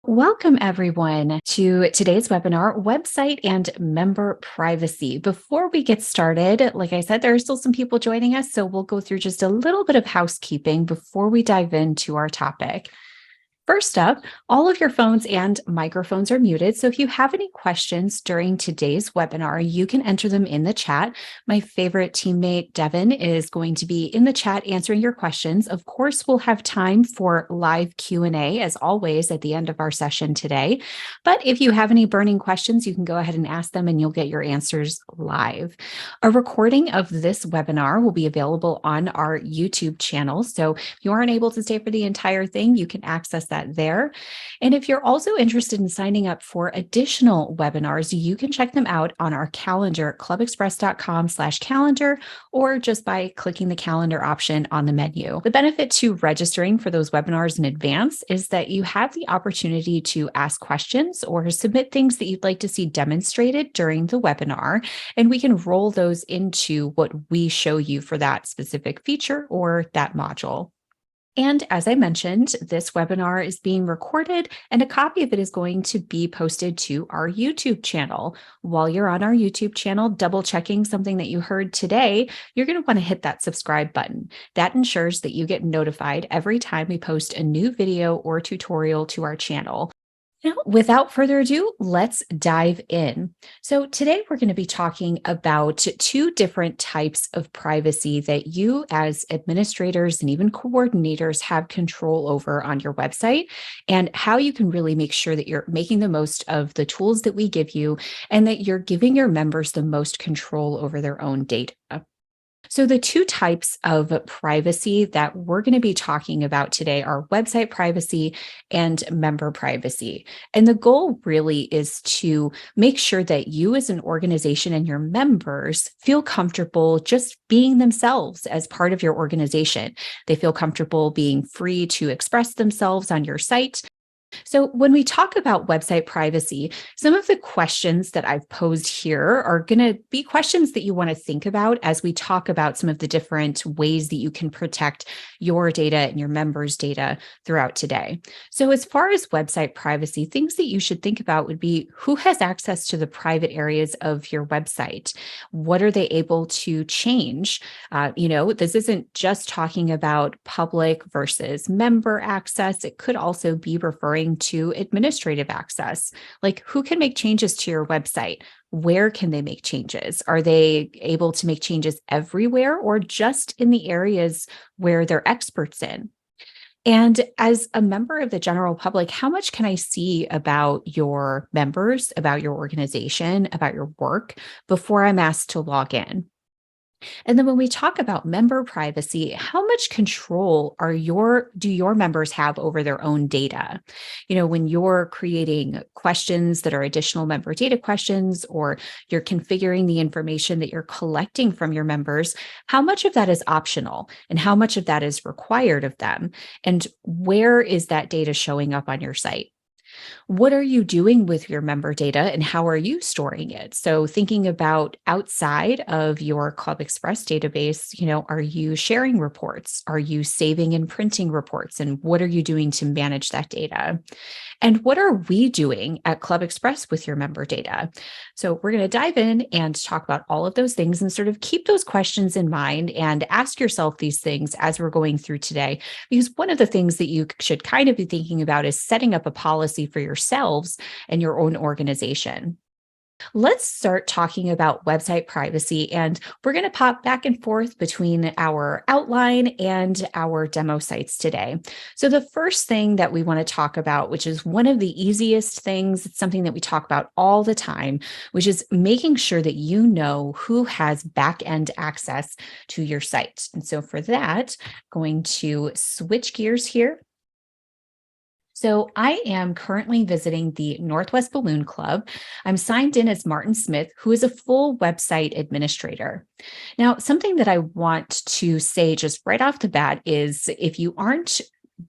Welcome, everyone, to today's webinar, Website and Member Privacy. Before we get started, like I said, there are still some people joining us, so we'll go through just a little bit of housekeeping before we dive into our topic. First up, all of your phones and microphones are muted. So if you have any questions during today's webinar, you can enter them in the chat. My favorite teammate, Devin, is going to be in the chat answering your questions. Of course, we'll have time for live Q&A as always at the end of our session today. But if you have any burning questions, you can go ahead and ask them and you'll get your answers live. A recording of this webinar will be available on our YouTube channel. So if you aren't able to stay for the entire thing, you can access that there. And if you're also interested in signing up for additional webinars, you can check them out on our calendar, clubexpress.com/calendar, or just by clicking the calendar option on the menu. The benefit to registering for those webinars in advance is that you have the opportunity to ask questions or submit things that you'd like to see demonstrated during the webinar, and we can roll those into what we show you for that specific feature or that module. And as I mentioned, this webinar is being recorded and a copy of it is going to be posted to our YouTube channel. While you're on our YouTube channel, double checking something that you heard today, you're going to want to hit that subscribe button. That ensures that you get notified every time we post a new video or tutorial to our channel. Now, without further ado, let's dive in. So today we're going to be talking about two different types of privacy that you as administrators and even coordinators have control over on your website, and how you can really make sure that you're making the most of the tools that we give you and that you're giving your members the most control over their own data. So the two types of privacy that we're going to be talking about today are website privacy and member privacy. And the goal really is to make sure that you as an organization and your members feel comfortable just being themselves as part of your organization. They feel comfortable being free to express themselves on your site. So when we talk about website privacy, some of the questions that I've posed here are going to be questions that you want to think about as we talk about some of the different ways that you can protect your data and your members' data throughout today. So as far as website privacy, things that you should think about would be who has access to the private areas of your website? What are they able to change? This isn't just talking about public versus member access. It could also be referring to administrative access, like who can make changes to your website? Where can they make changes? Are they able to make changes everywhere or just in the areas where they're experts in? And as a member of the general public, how much can I see about your members, about your organization, about your work before I'm asked to log in? And then when we talk about member privacy, how much control do your members have over their own data? When you're creating questions that are additional member data questions, or you're configuring the information that you're collecting from your members, how much of that is optional and how much of that is required of them? And where is that data showing up on your site? What are you doing with your member data and how are you storing it? So thinking about outside of your ClubExpress database, are you sharing reports? Are you saving and printing reports? And what are you doing to manage that data? And what are we doing at ClubExpress with your member data? So we're going to dive in and talk about all of those things and sort of keep those questions in mind and ask yourself these things as we're going through today. Because one of the things that you should kind of be thinking about is setting up a policy for yourselves and your own organization. Let's start talking about website privacy, and we're going to pop back and forth between our outline and our demo sites today. So the first thing that we want to talk about, which is one of the easiest things, it's something that we talk about all the time, which is making sure that you know who has back-end access to your site. And so for that, I'm going to switch gears here. So I am currently visiting the Northwest Balloon Club. I'm signed in as Martin Smith, who is a full website administrator. Now, something that I want to say just right off the bat is if you aren't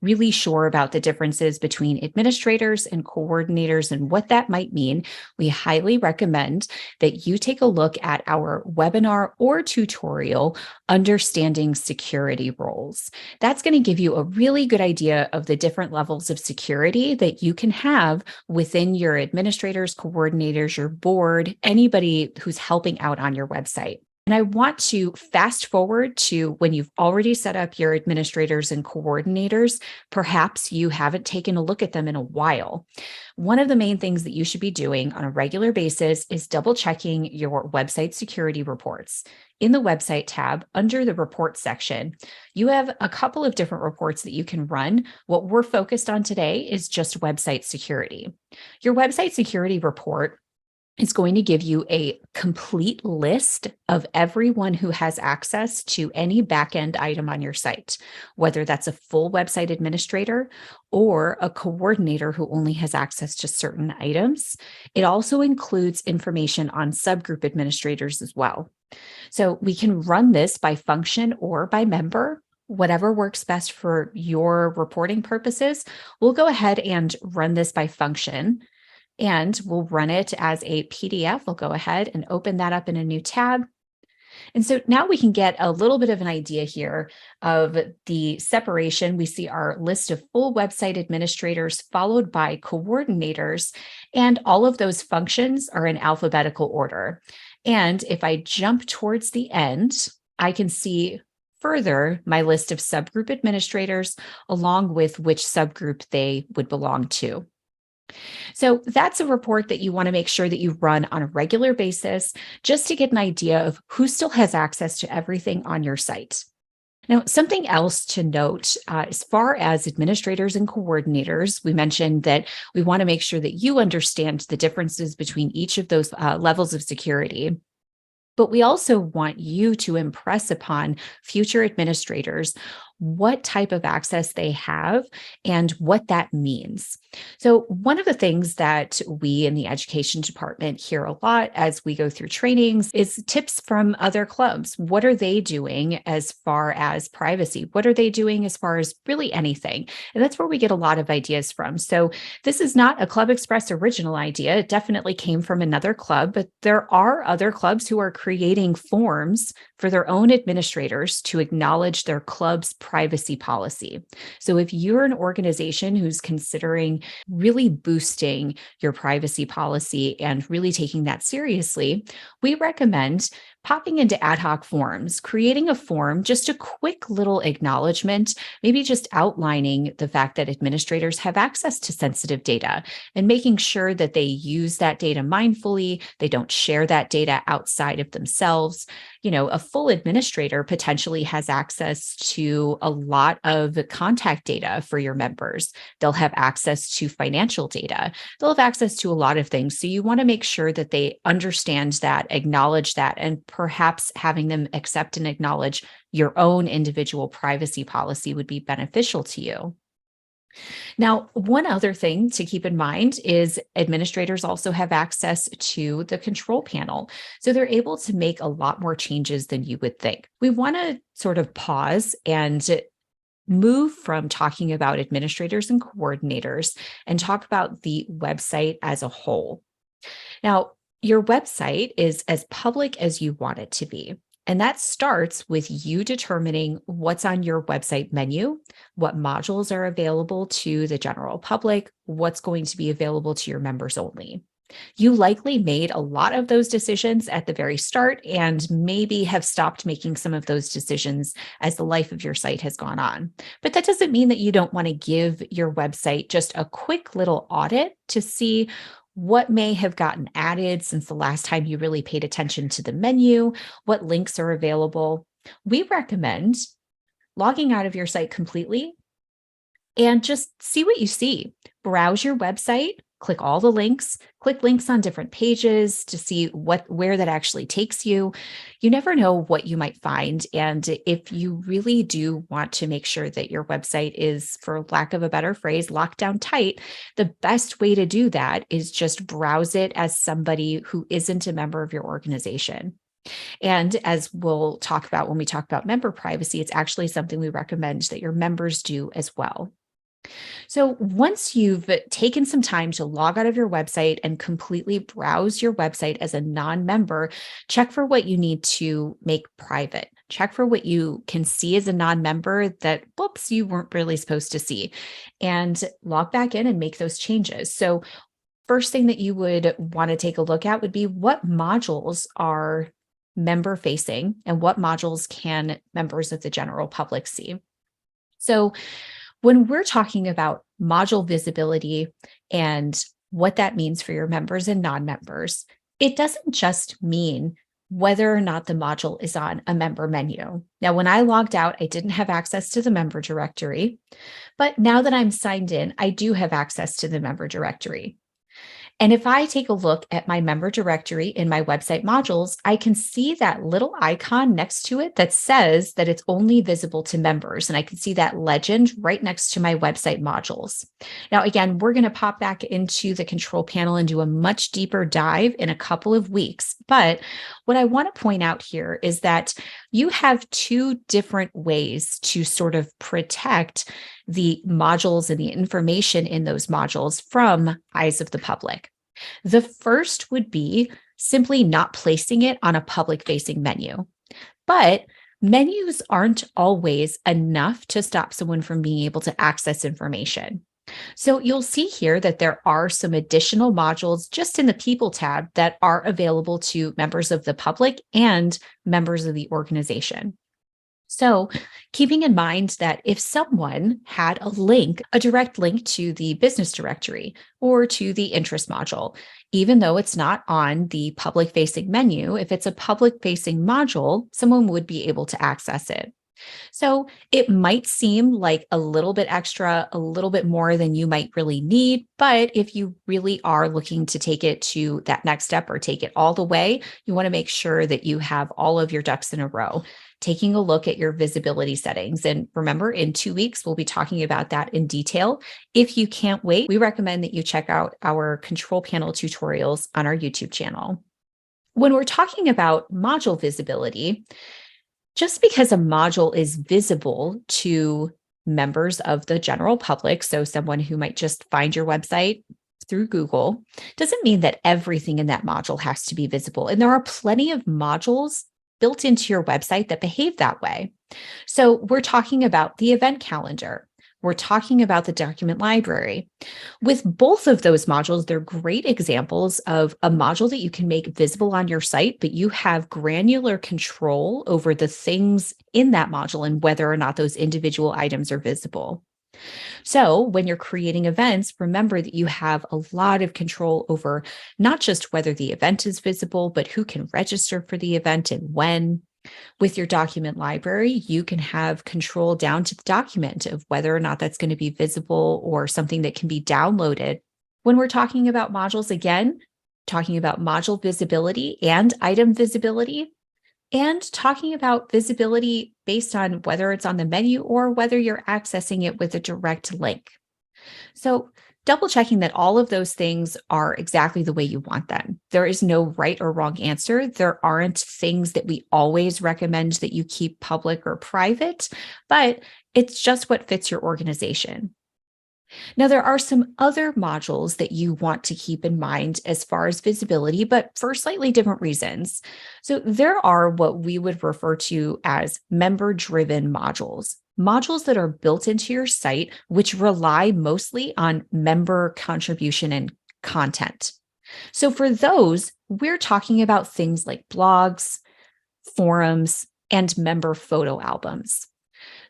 really sure about the differences between administrators and coordinators and what that might mean, we highly recommend that you take a look at our webinar or tutorial, Understanding Security Roles. That's going to give you a really good idea of the different levels of security that you can have within your administrators, coordinators, your board, anybody who's helping out on your website. And I want to fast forward to when you've already set up your administrators and coordinators. Perhaps you haven't taken a look at them in a while. One of the main things that you should be doing on a regular basis is double checking your website security reports. In the website tab, under the report section, you have a couple of different reports that you can run. What we're focused on today is just website security. Your website security report is going to give you a complete list of everyone who has access to any backend item on your site, whether that's a full website administrator or a coordinator who only has access to certain items. It also includes information on subgroup administrators as well. So we can run this by function or by member, whatever works best for your reporting purposes. We'll go ahead and run this by function. And we'll run it as a PDF. We'll go ahead and open that up in a new tab. And so now we can get a little bit of an idea here of the separation. We see our list of full website administrators followed by coordinators, and all of those functions are in alphabetical order. And if I jump towards the end, I can see further my list of subgroup administrators along with which subgroup they would belong to. So that's a report that you want to make sure that you run on a regular basis just to get an idea of who still has access to everything on your site. Now, something else to note as far as administrators and coordinators, we mentioned that we want to make sure that you understand the differences between each of those levels of security. But we also want you to impress upon future administrators what type of access they have and what that means. So one of the things that we in the education department hear a lot as we go through trainings is tips from other clubs. What are they doing as far as privacy? What are they doing as far as really anything? And that's where we get a lot of ideas from. So this is not a ClubExpress original idea. It definitely came from another club, but there are other clubs who are creating forms for their own administrators to acknowledge their club's privacy policy. So if you're an organization who's considering really boosting your privacy policy and really taking that seriously, we recommend popping into ad hoc forms, creating a form, just a quick little acknowledgement, maybe just outlining the fact that administrators have access to sensitive data and making sure that they use that data mindfully, they don't share that data outside of themselves. You know, a full administrator potentially has access to a lot of contact data for your members. They'll have access to financial data. They'll have access to a lot of things. So you want to make sure that they understand that, acknowledge that, and perhaps having them accept and acknowledge your own individual privacy policy would be beneficial to you. Now, one other thing to keep in mind is administrators also have access to the control panel. So they're able to make a lot more changes than you would think. We want to sort of pause and move from talking about administrators and coordinators and talk about the website as a whole. Now, your website is as public as you want it to be. And that starts with you determining what's on your website menu, what modules are available to the general public, what's going to be available to your members only. You likely made a lot of those decisions at the very start and maybe have stopped making some of those decisions as the life of your site has gone on. But that doesn't mean that you don't want to give your website just a quick little audit to see what may have gotten added since the last time you really paid attention to the menu, what links are available. We recommend logging out of your site completely and just see what you see. Browse your website, click all the links, click links on different pages to see where that actually takes you. You never know what you might find. And if you really do want to make sure that your website is, for lack of a better phrase, locked down tight, the best way to do that is just browse it as somebody who isn't a member of your organization. And as we'll talk about when we talk about member privacy, it's actually something we recommend that your members do as well. So, once you've taken some time to log out of your website and completely browse your website as a non member, check for what you need to make private. Check for what you can see as a non member that, whoops, you weren't really supposed to see, and log back in and make those changes. So, first thing that you would want to take a look at would be what modules are member facing and what modules can members of the general public see. So, when we're talking about module visibility and what that means for your members and non members, it doesn't just mean whether or not the module is on a member menu. Now, when I logged out, I didn't have access to the member directory, but now that I'm signed in, I do have access to the member directory. And if I take a look at my member directory in my website modules, I can see that little icon next to it that says that it's only visible to members. And I can see that legend right next to my website modules. Now, again, we're going to pop back into the control panel and do a much deeper dive in a couple of weeks. But what I want to point out here is that you have two different ways to sort of protect the modules and the information in those modules from eyes of the public. The first would be simply not placing it on a public facing menu. But menus aren't always enough to stop someone from being able to access information. So you'll see here that there are some additional modules just in the People tab that are available to members of the public and members of the organization. So, keeping in mind that if someone had a direct link to the business directory or to the interest module, even though it's not on the public facing menu, if it's a public facing module, someone would be able to access it. So it might seem like a little bit extra, a little bit more than you might really need. But if you really are looking to take it to that next step or take it all the way, you want to make sure that you have all of your ducks in a row. Taking a look at your visibility settings. And remember, in 2 weeks, we'll be talking about that in detail. If you can't wait, we recommend that you check out our control panel tutorials on our YouTube channel. When we're talking about module visibility, just because a module is visible to members of the general public, so someone who might just find your website through Google, doesn't mean that everything in that module has to be visible. And there are plenty of modules built into your website that behave that way. So we're talking about the event calendar. We're talking about the document library. With both of those modules, they're great examples of a module that you can make visible on your site, but you have granular control over the things in that module and whether or not those individual items are visible. So when you're creating events, remember that you have a lot of control over not just whether the event is visible, but who can register for the event and when. With your document library, you can have control down to the document of whether or not that's going to be visible or something that can be downloaded. When we're talking about modules, again, talking about module visibility and item visibility, and talking about visibility based on whether it's on the menu or whether you're accessing it with a direct link. So, double checking that all of those things are exactly the way you want them. There is no right or wrong answer. There aren't things that we always recommend that you keep public or private, but it's just what fits your organization. Now, there are some other modules that you want to keep in mind as far as visibility, but for slightly different reasons. So, there are what we would refer to as member driven modules. Modules that are built into your site, which rely mostly on member contribution and content. So, for those, we're talking about things like blogs, forums, and member photo albums.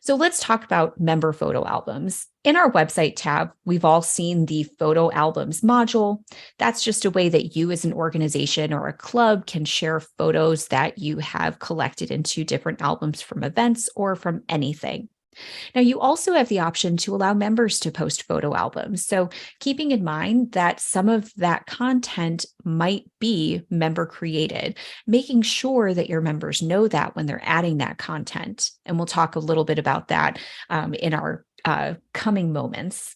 So let's talk about member photo albums. In our website tab, we've all seen the photo albums module. That's just a way that you as an organization or a club can share photos that you have collected into different albums from events or from anything. Now, you also have the option to allow members to post photo albums. So, keeping in mind that some of that content might be member created, making sure that your members know that when they're adding that content. And we'll talk a little bit about that in our coming moments.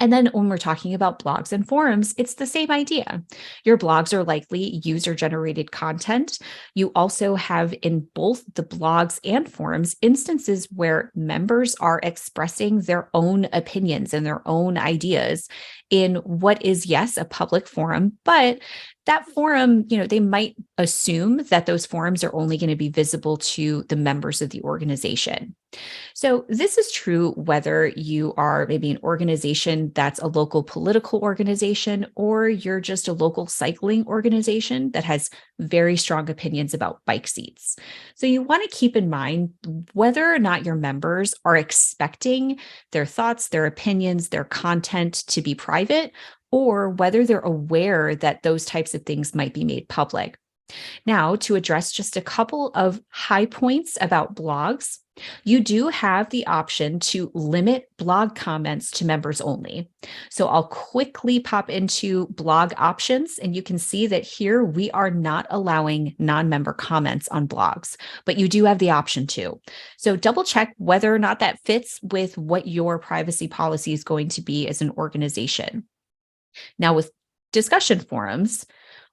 And then when we're talking about blogs and forums, it's the same idea. Your blogs are likely user generated content. You also have in both the blogs and forums instances where members are expressing their own opinions and their own ideas in what is, yes, a public forum, but that forum, they might assume that those forums are only going to be visible to the members of the organization. So, this is true whether you are maybe an organization that's a local political organization, or you're just a local cycling organization that has very strong opinions about bike seats. So, you want to keep in mind whether or not your members are expecting their thoughts, their opinions, their content to be private, or whether they're aware that those types of things might be made public. Now, to address just a couple of high points about blogs, you do have the option to limit blog comments to members only. So I'll quickly pop into blog options, and you can see that here we are not allowing non-member comments on blogs, but you do have the option to. So double check whether or not that fits with what your privacy policy is going to be as an organization. Now, with discussion forums,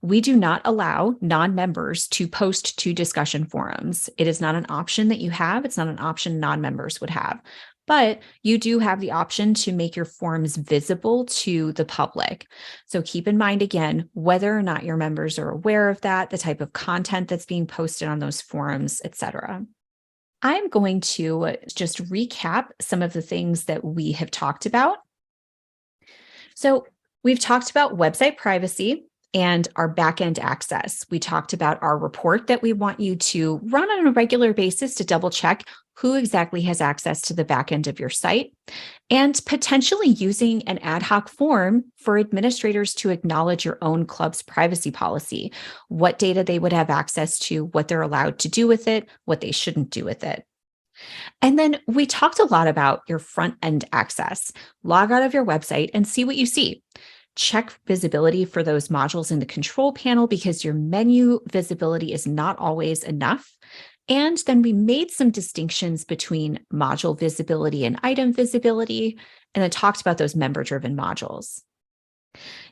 we do not allow non-members to post to discussion forums. It is not an option that you have. It's not an option non-members would have. But you do have the option to make your forums visible to the public. So keep in mind, again, whether or not your members are aware of that, the type of content that's being posted on those forums, etc. I'm going to just recap some of the things that we have talked about. So we've talked about website privacy and our backend access. We talked about our report that we want you to run on a regular basis to double check who exactly has access to the backend of your site, and potentially using an ad hoc form for administrators to acknowledge your own club's privacy policy, what data they would have access to, what they're allowed to do with it, what they shouldn't do with it. And then we talked a lot about your front end access. Log out of your website and see what you see. Check visibility for those modules in the control panel because your menu visibility is not always enough. And then we made some distinctions between module visibility and item visibility, and then talked about those member-driven modules.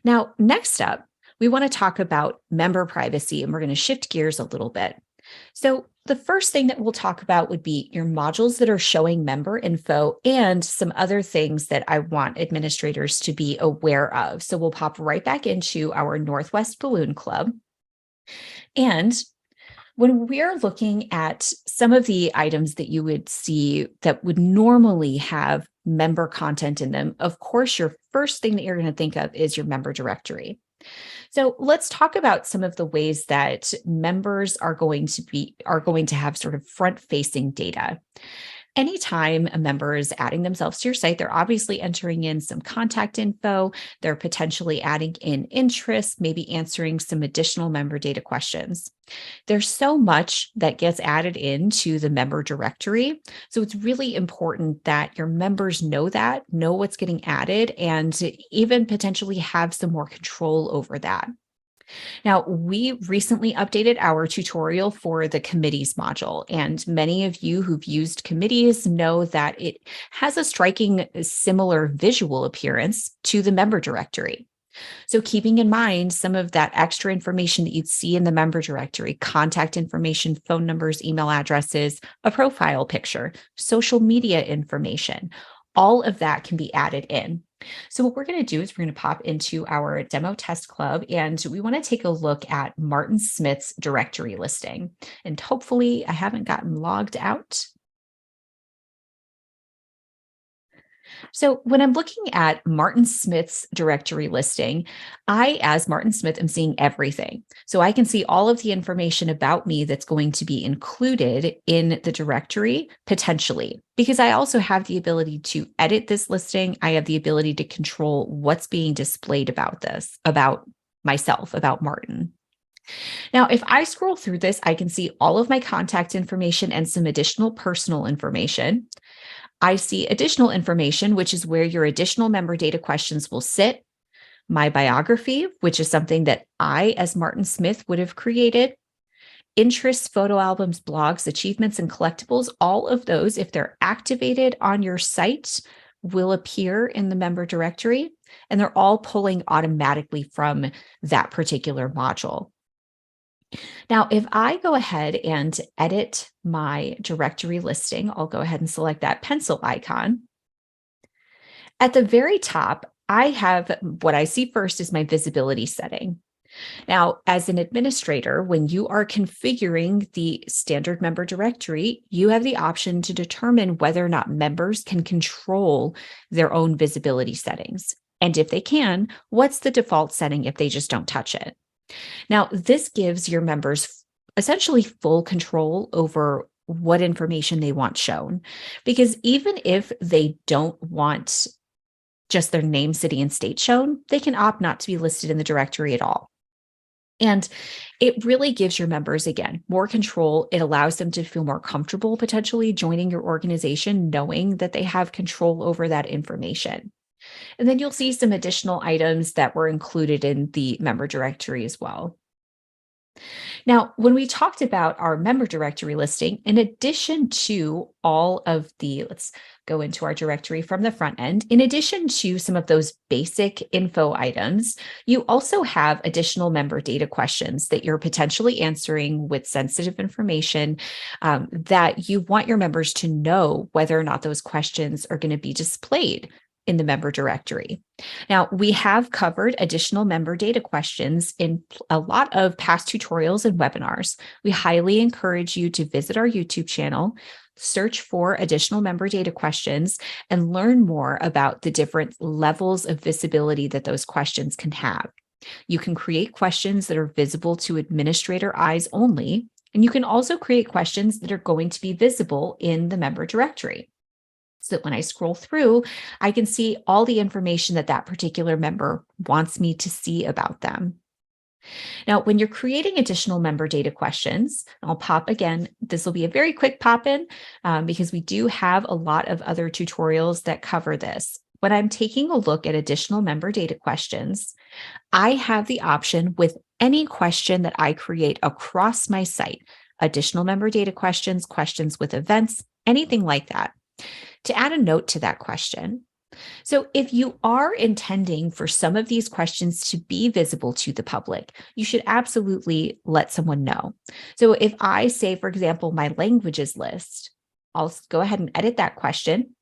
Now, next up, we want to talk about member privacy, and we're going to shift gears a little bit. So the first thing that we'll talk about would be your modules that are showing member info and some other things that I want administrators to be aware of. So we'll pop right back into our Northwest Balloon Club. And when we're looking at some of the items that you would see that would normally have member content in them, of course, your first thing that you're going to think of is your member directory. So let's talk about some of the ways that members are going to have sort of front-facing data. Anytime a member is adding themselves to your site, they're obviously entering in some contact info. They're potentially adding in interests, maybe answering some additional member data questions. There's so much that gets added into the member directory. So it's really important that your members know that, know what's getting added, and even potentially have some more control over that. Now, we recently updated our tutorial for the committees module, and many of you who've used committees know that it has a striking similar visual appearance to the member directory. So keeping in mind some of that extra information that you'd see in the member directory, contact information, phone numbers, email addresses, a profile picture, social media information, all of that can be added in. So what we're going to do is we're going to pop into our demo test club, and we want to take a look at Martin Smith's directory listing. And hopefully I haven't gotten logged out. So when I'm looking at Martin Smith's directory listing, I, as Martin Smith, am seeing everything. So I can see all of the information about me that's going to be included in the directory potentially, because I also have the ability to edit this listing. I have the ability to control what's being displayed about this, about myself, about Martin. Now, if I scroll through this, I can see all of my contact information and some additional personal information. I see additional information, which is where your additional member data questions will sit. My biography, which is something that I, as Martin Smith, would have created. Interests, photo albums, blogs, achievements, and collectibles, all of those, if they're activated on your site, will appear in the member directory, and they're all pulling automatically from that particular module. Now, if I go ahead and edit my directory listing, I'll go ahead and select that pencil icon. At the very top, I have what I see first is my visibility setting. Now, as an administrator, when you are configuring the standard member directory, you have the option to determine whether or not members can control their own visibility settings. And if they can, what's the default setting if they just don't touch it? Now, this gives your members essentially full control over what information they want shown, because even if they don't want just their name, city, and state shown, they can opt not to be listed in the directory at all. And it really gives your members, again, more control. It allows them to feel more comfortable potentially joining your organization, knowing that they have control over that information. And then you'll see some additional items that were included in the member directory as well. Now, when we talked about our member directory listing, in addition to all of let's go into our directory from the front end, in addition to some of those basic info items, you also have additional member data questions that you're potentially answering with sensitive information that you want your members to know whether or not those questions are going to be displayed in the member directory. Now, we have covered additional member data questions in a lot of past tutorials and webinars. We highly encourage you to visit our YouTube channel, search for additional member data questions, and learn more about the different levels of visibility that those questions can have. You can create questions that are visible to administrator eyes only, and you can also create questions that are going to be visible in the member directory, so that when I scroll through, I can see all the information that that particular member wants me to see about them. Now, when you're creating additional member data questions, I'll pop again, this will be a very quick pop in because we do have a lot of other tutorials that cover this. When I'm taking a look at additional member data questions, I have the option with any question that I create across my site, additional member data questions, questions with events, anything like that, to add a note to that question. So if you are intending for some of these questions to be visible to the public, you should absolutely let someone know. So if I say, for example, my languages list, I'll go ahead and edit that question.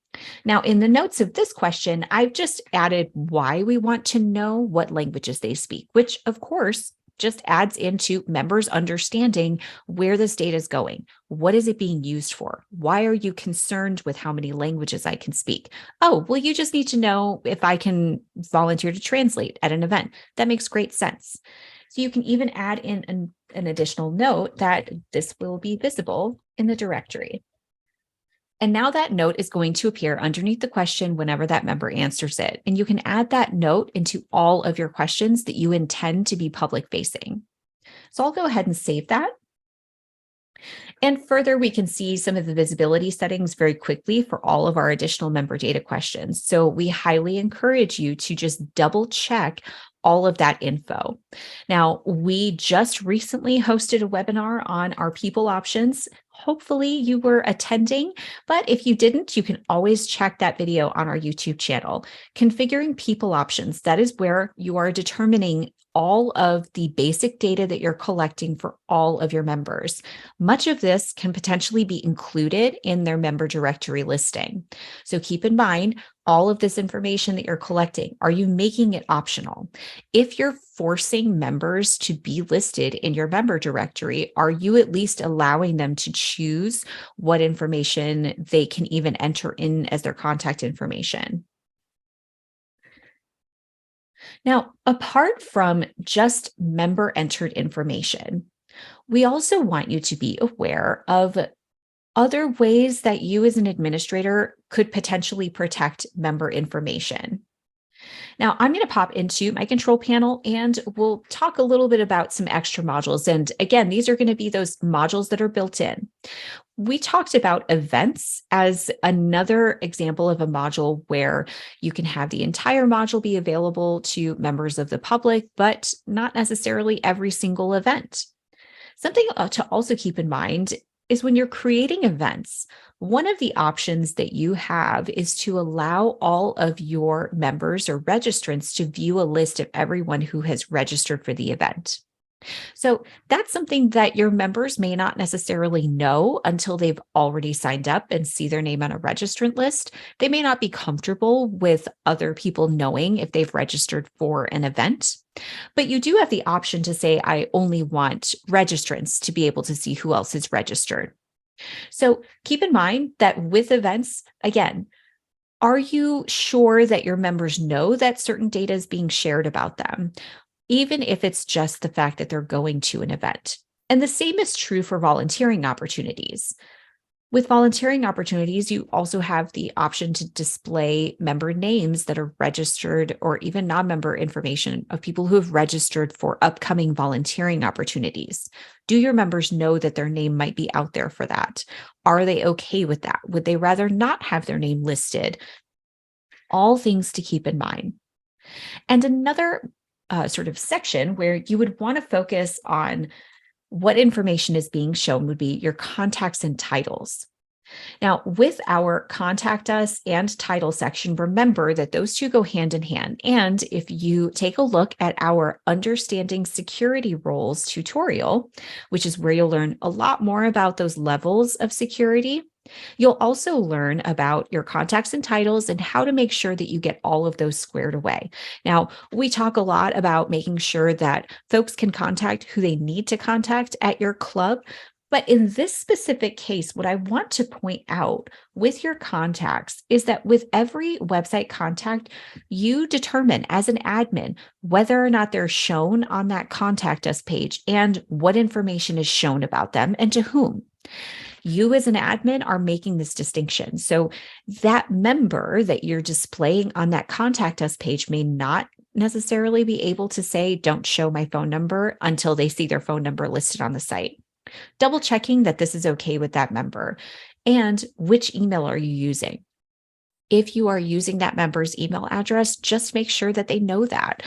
Now, in the notes of this question, I've just added why we want to know what languages they speak, which of course just adds into members understanding where this data is going. What is it being used for? Why are you concerned with how many languages I can speak? Oh, well, you just need to know if I can volunteer to translate at an event. That makes great sense. So you can even add in an additional note that this will be visible in the directory. And now that note is going to appear underneath the question whenever that member answers it. And you can add that note into all of your questions that you intend to be public facing. So I'll go ahead and save that. And further, we can see some of the visibility settings very quickly for all of our additional member data questions. So we highly encourage you to just double check all of that info. Now, we just recently hosted a webinar on our people options. Hopefully you were attending, but if you didn't, you can always check that video on our YouTube channel. Configuring people options, that is where you are determining all of the basic data that you're collecting for all of your members. Much of this can potentially be included in their member directory listing. So keep in mind, all of this information that you're collecting, are you making it optional? If you're forcing members to be listed in your member directory, are you at least allowing them to choose what information they can even enter in as their contact information? Now, apart from just member entered information, we also want you to be aware of other ways that you as an administrator could potentially protect member information. Now, I'm going to pop into my control panel and we'll talk a little bit about some extra modules. And again, these are going to be those modules that are built in. We talked about events as another example of a module where you can have the entire module be available to members of the public, but not necessarily every single event. Something to also keep in mind is when you're creating events, one of the options that you have is to allow all of your members or registrants to view a list of everyone who has registered for the event. So that's something that your members may not necessarily know until they've already signed up and see their name on a registrant list. They may not be comfortable with other people knowing if they've registered for an event. But you do have the option to say, I only want registrants to be able to see who else is registered. So keep in mind that with events, again, are you sure that your members know that certain data is being shared about them, even if it's just the fact that they're going to an event? And the same is true for volunteering opportunities. With volunteering opportunities, you also have the option to display member names that are registered or even non-member information of people who have registered for upcoming volunteering opportunities. Do your members know that their name might be out there for that? Are they okay with that? Would they rather not have their name listed? All things to keep in mind. And another sort of section where you would want to focus on what information is being shown would be your contacts and titles. Now, with our contact us and title section, remember that those two go hand in hand. And if you take a look at our Understanding Security Roles tutorial, which is where you'll learn a lot more about those levels of security, you'll also learn about your contacts and titles and how to make sure that you get all of those squared away. Now, we talk a lot about making sure that folks can contact who they need to contact at your club. But in this specific case, what I want to point out with your contacts is that with every website contact, you determine as an admin whether or not they're shown on that contact us page and what information is shown about them and to whom. You as an admin are making this distinction. So that member that you're displaying on that contact us page may not necessarily be able to say, don't show my phone number until they see their phone number listed on the site. Double checking that this is okay with that member and which email are you using. If you are using that member's email address, just make sure that they know that.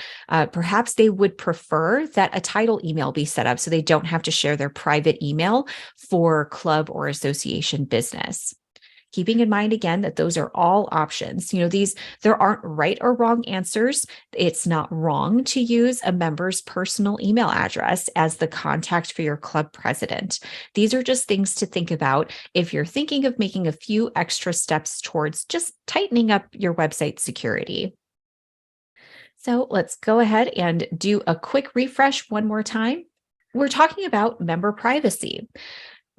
Perhaps they would prefer that a title email be set up so they don't have to share their private email for club or association business. Keeping in mind again that those are all options. There aren't right or wrong answers. It's not wrong to use a member's personal email address as the contact for your club president. These are just things to think about if you're thinking of making a few extra steps towards just tightening up your website security. So let's go ahead and do a quick refresh one more time. We're talking about member privacy,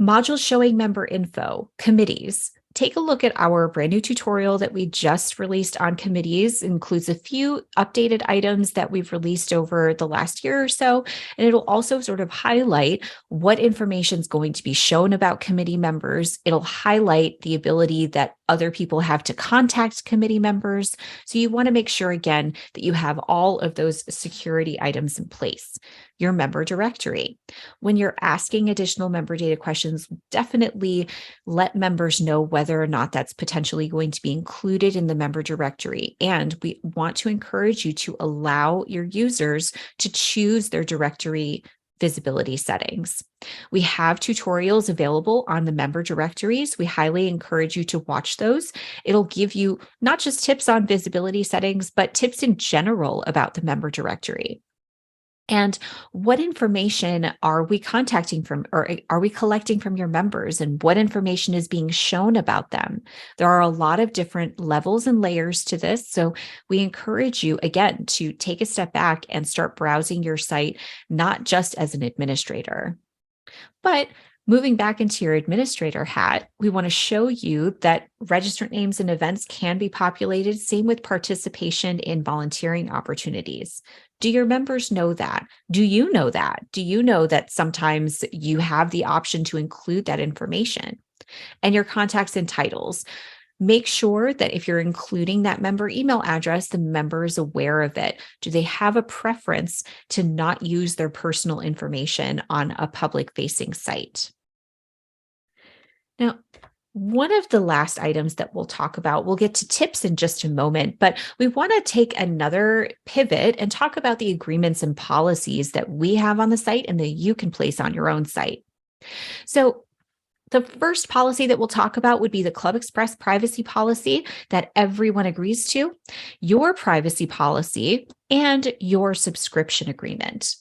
modules showing member info, committees. Take a look at our brand new tutorial that we just released on committees. It includes a few updated items that we've released over the last year or so. And it'll also sort of highlight what information is going to be shown about committee members. It'll highlight the ability that other people have to contact committee members. So you want to make sure, again, that you have all of those security items in place. Your member directory. When you're asking additional member data questions, definitely let members know whether or not that's potentially going to be included in the member directory. And we want to encourage you to allow your users to choose their directory visibility settings. We have tutorials available on the member directories. We highly encourage you to watch those. It'll give you not just tips on visibility settings, but tips in general about the member directory. And what information are we contacting from, or are we collecting from your members, and what information is being shown about them? There are a lot of different levels and layers to this. So we encourage you, again, to take a step back and start browsing your site, not just as an administrator. But moving back into your administrator hat, we want to show you that registrant names and events can be populated. Same with participation in volunteering opportunities. Do your members know that? Do you know that? Do you know that sometimes you have the option to include that information? And your contacts and titles. Make sure that if you're including that member email address, the member is aware of it. Do they have a preference to not use their personal information on a public-facing site? Now, one of the last items that we'll talk about, we'll get to tips in just a moment, but we want to take another pivot and talk about the agreements and policies that we have on the site and that you can place on your own site. So The first policy that we'll talk about would be the ClubExpress privacy policy that everyone agrees to, your privacy policy, and your subscription agreement.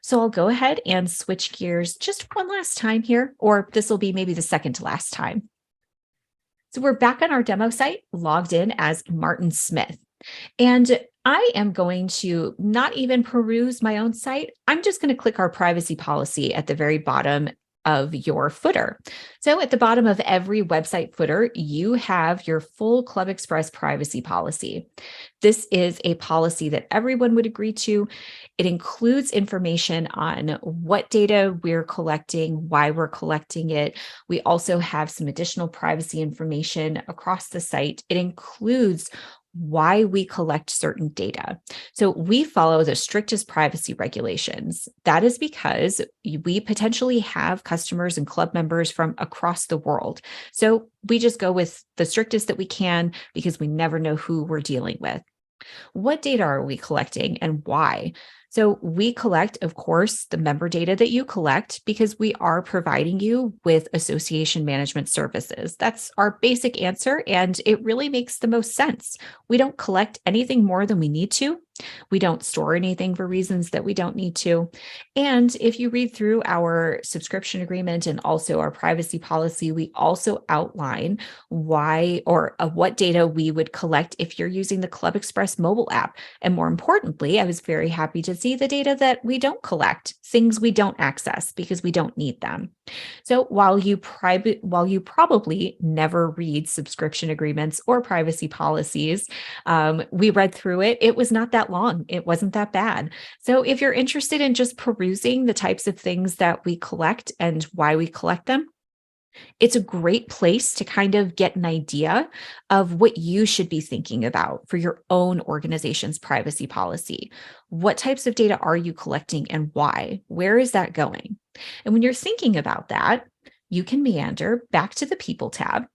So I'll go ahead and switch gears just one last time here, or this will be maybe the second to last time. So we're back on our demo site, logged in as Martin Smith. And I am going to not even peruse my own site. I'm just going to click our privacy policy at the very bottom of your footer. So at the bottom of every website footer, you have your full ClubExpress privacy policy. This is a policy that everyone would agree to. It includes information on what data we're collecting, why we're collecting it. We also have some additional privacy information across the site. It includes why we collect certain data. So we follow the strictest privacy regulations. That is because we potentially have customers and club members from across the world. So we just go with the strictest that we can because we never know who we're dealing with. What data are we collecting and why? So we collect, of course, the member data that you collect because we are providing you with association management services. That's our basic answer, and it really makes the most sense. We don't collect anything more than we need to. We don't store anything for reasons that we don't need to. And if you read through our subscription agreement and also our privacy policy, we also outline why or what data we would collect if you're using the ClubExpress mobile app. And more importantly, I was very happy to see the data that we don't collect, things we don't access because we don't need them. So while you probably never read subscription agreements or privacy policies, we read through it. It was not that long. It wasn't that bad. So if you're interested in just perusing the types of things that we collect and why we collect them, it's a great place to kind of get an idea of what you should be thinking about for your own organization's privacy policy. What types of data are you collecting and why? Where is that going? And when you're thinking about that, you can meander back to the People tab.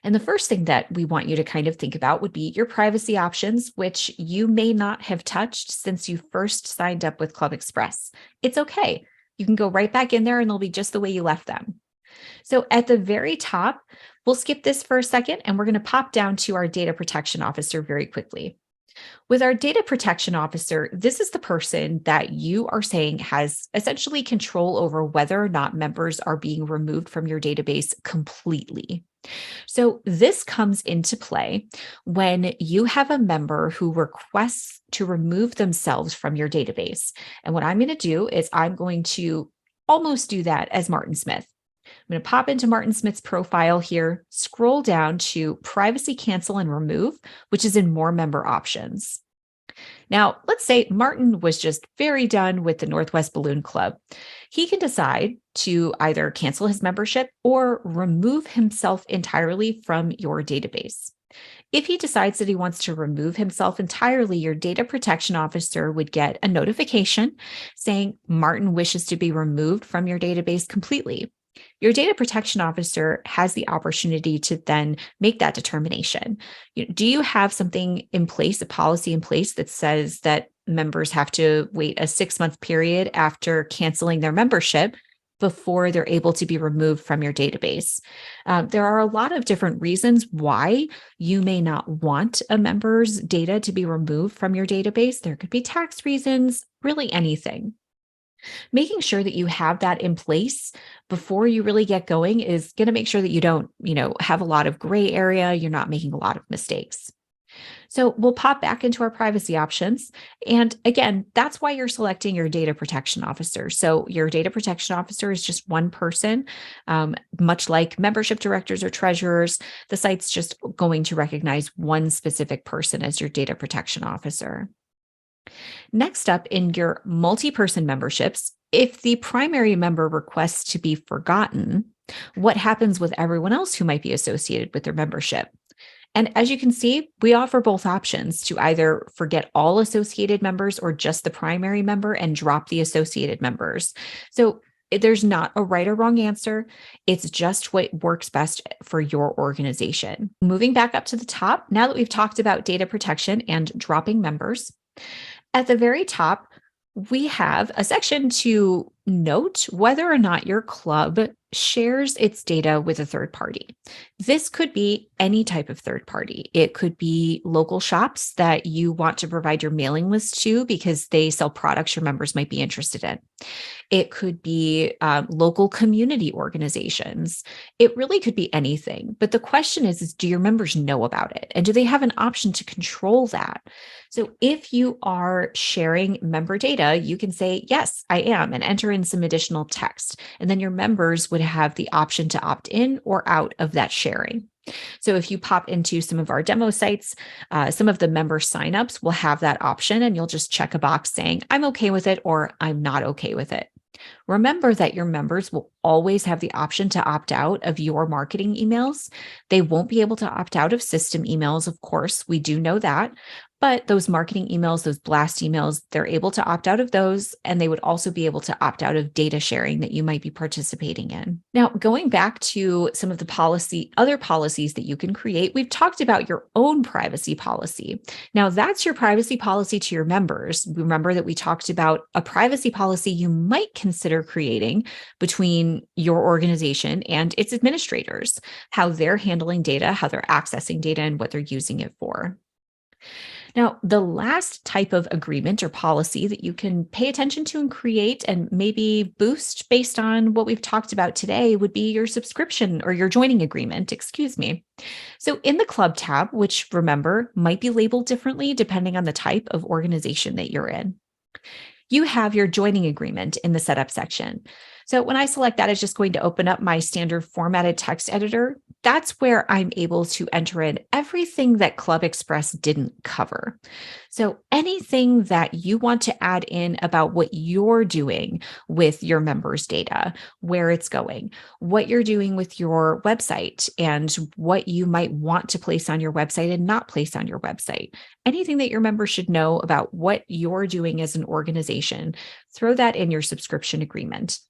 And the first thing that we want you to kind of think about would be your privacy options, which you may not have touched since you first signed up with ClubExpress. It's okay. You can go right back in there and they'll be just the way you left them. So at the very top, we'll skip this for a second and we're going to pop down to our data protection officer very quickly. With our data protection officer, this is the person that you are saying has essentially control over whether or not members are being removed from your database completely. So this comes into play when you have a member who requests to remove themselves from your database. And what I'm going to do is I'm going to almost do that as Martin Smith. I'm going to pop into Martin Smith's profile here, scroll down to Privacy Cancel and Remove, which is in More Member Options. Now, let's say Martin was just very done with the Northwest Balloon Club. He can decide to either cancel his membership or remove himself entirely from your database. If he decides that he wants to remove himself entirely, your data protection officer would get a notification saying Martin wishes to be removed from your database completely. Your data protection officer has the opportunity to then make that determination. Do you have something in place, a policy in place that says that members have to wait a 6-month period after canceling their membership before they're able to be removed from your database? There are a lot of different reasons why you may not want a member's data to be removed from your database. There could be tax reasons, really anything. Making sure that you have that in place before you really get going is going to make sure that you don't, have a lot of gray area. You're not making a lot of mistakes. So we'll pop back into our privacy options. And again, that's why you're selecting your data protection officer. So your data protection officer is just one person, much like membership directors or treasurers. The site's just going to recognize one specific person as your data protection officer. Next up, in your multi-person memberships, if the primary member requests to be forgotten, what happens with everyone else who might be associated with their membership? And as you can see, we offer both options to either forget all associated members or just the primary member and drop the associated members. So there's not a right or wrong answer. It's just what works best for your organization. Moving back up to the top, now that we've talked about data protection and dropping members, at the very top, we have a section to note whether or not your club shares its data with a third party. This could be any type of third party. It could be local shops that you want to provide your mailing list to because they sell products your members might be interested in. It could be local community organizations. It really could be anything. But the question is, do your members know about it? And do they have an option to control that? So if you are sharing member data, you can say, yes, I am, and enter in some additional text. And then your members would have the option to opt in or out of that sharing. So if you pop into some of our demo sites, some of the member signups will have that option, and you'll just check a box saying, I'm okay with it or I'm not okay with it. Remember that your members will always have the option to opt out of your marketing emails. They won't be able to opt out of system emails, of course. We do know that. But those marketing emails, those blast emails, they're able to opt out of those. And they would also be able to opt out of data sharing that you might be participating in. Now, going back to some of the other policies that you can create, we've talked about your own privacy policy. Now, that's your privacy policy to your members. Remember that we talked about a privacy policy you might consider creating between your organization and its administrators, how they're handling data, how they're accessing data, and what they're using it for. Now, the last type of agreement or policy that you can pay attention to and create and maybe boost based on what we've talked about today would be your subscription or your joining agreement, excuse me. So in the club tab, which remember might be labeled differently depending on the type of organization that you're in, you have your joining agreement in the setup section. So when I select that, it's just going to open up my standard formatted text editor. That's where I'm able to enter in everything that ClubExpress didn't cover. So anything that you want to add in about what you're doing with your members' data, where it's going, what you're doing with your website, and what you might want to place on your website and not place on your website. Anything that your members should know about what you're doing as an organization, throw that in your subscription agreement.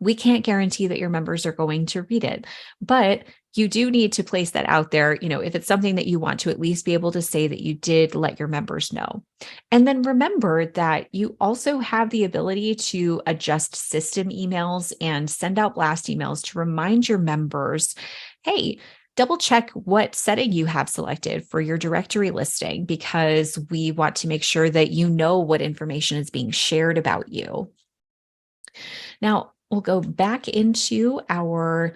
We can't guarantee that your members are going to read it, but you do need to place that out there, if it's something that you want to at least be able to say that you did let your members know. And then remember that you also have the ability to adjust system emails and send out blast emails to remind your members, hey, double check what setting you have selected for your directory listing, because we want to make sure that you know what information is being shared about you. Now, we'll go back into our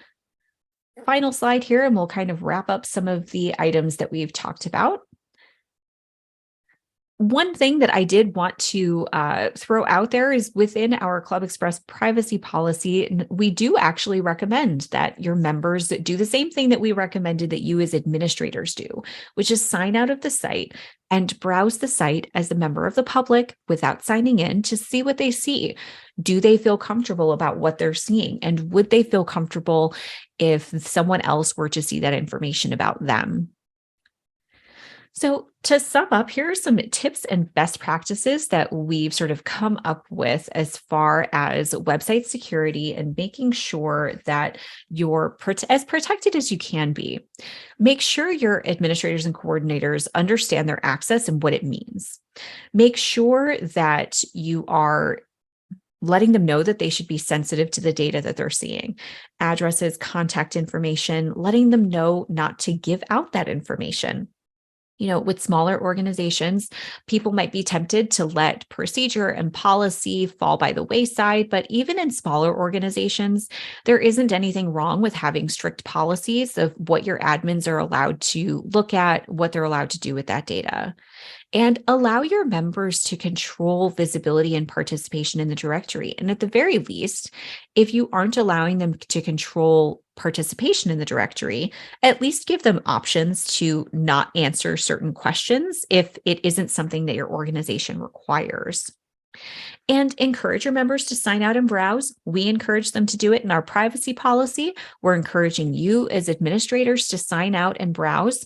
final slide here, and we'll kind of wrap up some of the items that we've talked about. One thing that I did want to throw out there is within our ClubExpress privacy policy, we do actually recommend that your members do the same thing that we recommended that you as administrators do, which is sign out of the site and browse the site as a member of the public without signing in to see what they see. Do they feel comfortable about what they're seeing? And would they feel comfortable if someone else were to see that information about them? So to sum up, here are some tips and best practices that we've sort of come up with as far as website security and making sure that you're as protected as you can be. Make sure your administrators and coordinators understand their access and what it means. Make sure that you are letting them know that they should be sensitive to the data that they're seeing, addresses, contact information, letting them know not to give out that information. With smaller organizations, people might be tempted to let procedure and policy fall by the wayside, but even in smaller organizations, there isn't anything wrong with having strict policies of what your admins are allowed to look at, what they're allowed to do with that data. And allow your members to control visibility and participation in the directory. And at the very least, if you aren't allowing them to control participation in the directory, at least give them options to not answer certain questions if it isn't something that your organization requires. And encourage your members to sign out and browse. We encourage them to do it in our privacy policy. We're encouraging you as administrators to sign out and browse.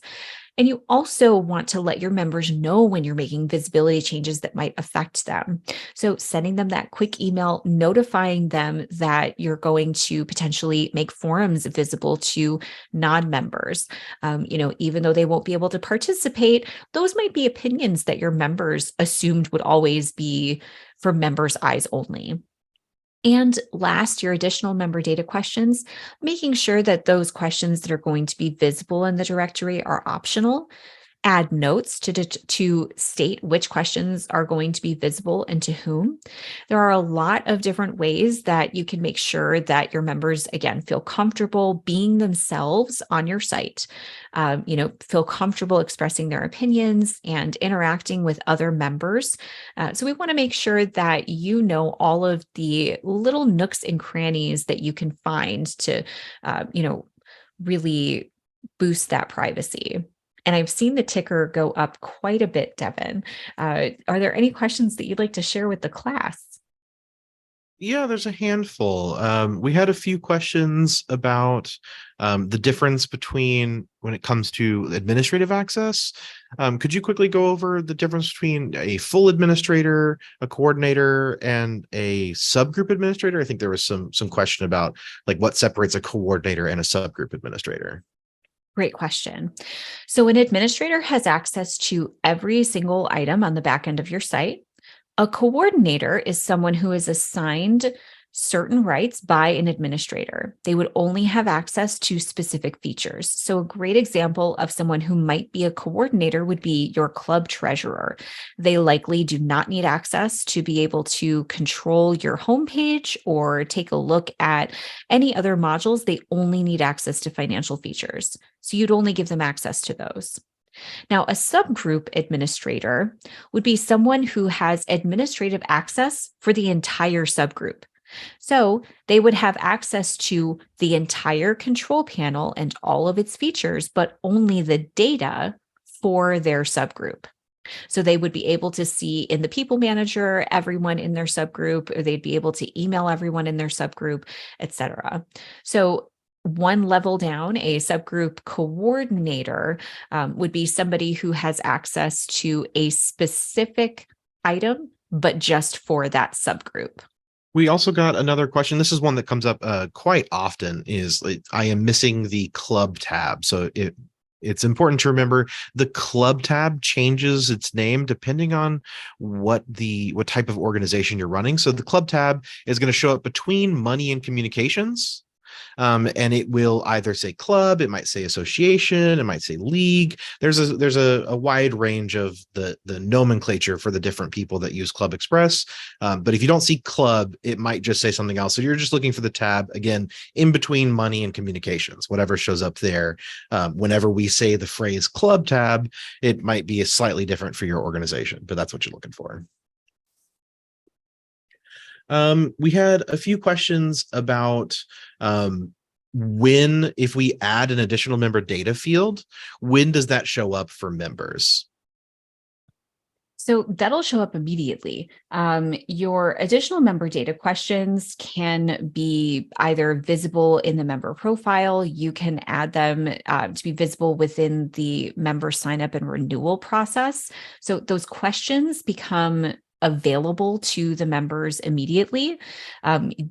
And you also want to let your members know when you're making visibility changes that might affect them. So sending them that quick email, notifying them that you're going to potentially make forums visible to non-members. Even though they won't be able to participate, those might be opinions that your members assumed would always be for members' eyes only. And last, your additional member data questions, making sure that those questions that are going to be visible in the directory are optional. Add notes to state which questions are going to be visible and to whom. There are a lot of different ways that you can make sure that your members, again, feel comfortable being themselves on your site, feel comfortable expressing their opinions and interacting with other members. So we want to make sure that you know all of the little nooks and crannies that you can find to, really boost that privacy. And I've seen the ticker go up quite a bit, Devin. Are there any questions that you'd like to share with the class? Yeah, there's a handful. We had a few questions about the difference between when it comes to administrative access. Could you quickly go over the difference between a full administrator, a coordinator, and a subgroup administrator? I think there was some question about like what separates a coordinator and a subgroup administrator. Great question. So, an administrator has access to every single item on the back end of your site. A coordinator is someone who is assigned certain rights by an administrator. They would only have access to specific features. So, a great example of someone who might be a coordinator would be your club treasurer. They likely do not need access to be able to control your homepage or take a look at any other modules. They only need access to financial features. So, you'd only give them access to those. Now, a subgroup administrator would be someone who has administrative access for the entire subgroup. So they would have access to the entire control panel and all of its features, but only the data for their subgroup. So they would be able to see in the people manager everyone in their subgroup, or they'd be able to email everyone in their subgroup, etc. So one level down, a subgroup coordinator would be somebody who has access to a specific item, but just for that subgroup. We also got another question. This is one that comes up quite often is like, I am missing the club tab. So it's important to remember the club tab changes its name depending on what type of organization you're running. So the club tab is going to show up between money and communications. And it will either say club, it might say association, it might say league. There's a wide range of the nomenclature for the different people that use ClubExpress. But if you don't see club, it might just say something else. So you're just looking for the tab again in between money and communications, whatever shows up there. Whenever we say the phrase club tab, it might be slightly different for your organization, but that's what you're looking for. We had a few questions about if we add an additional member data field, when does that show up for members? So that'll show up immediately. Your additional member data questions can be either visible in the member profile. You can add them to be visible within the member sign up and renewal process. So those questions become available to the members immediately.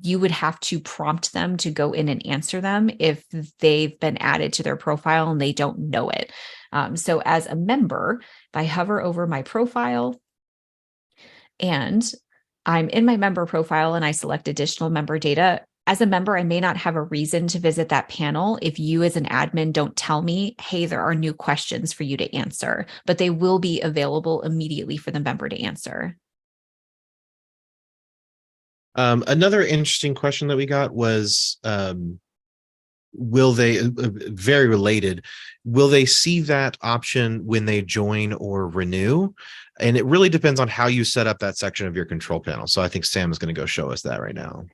You would have to prompt them to go in and answer them if they've been added to their profile and they don't know it. So as a member, if I hover over my profile and I'm in my member profile and I select additional member data, as a member, I may not have a reason to visit that panel if you as an admin don't tell me, hey, there are new questions for you to answer, but they will be available immediately for the member to answer. Another interesting question that we got was, will they, very related, will they see that option when they join or renew? And it really depends on how you set up that section of your control panel. So I think Sam is going to go show us that right now.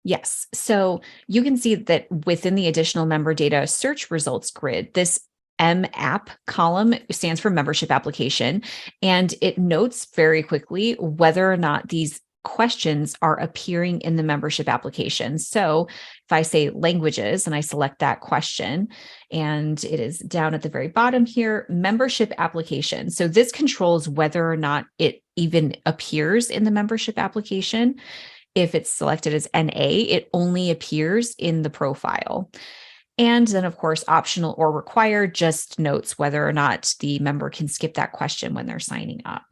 Yes. So you can see that within the additional member data search results grid, this MApp column stands for membership application, and it notes very quickly whether or not these questions are appearing in the membership application. So if I say languages and I select that question, and it is down at the very bottom here, membership application. So this controls whether or not it even appears in the membership application. If it's selected as NA, it only appears in the profile. And then, of course, optional or required just notes whether or not the member can skip that question when they're signing up.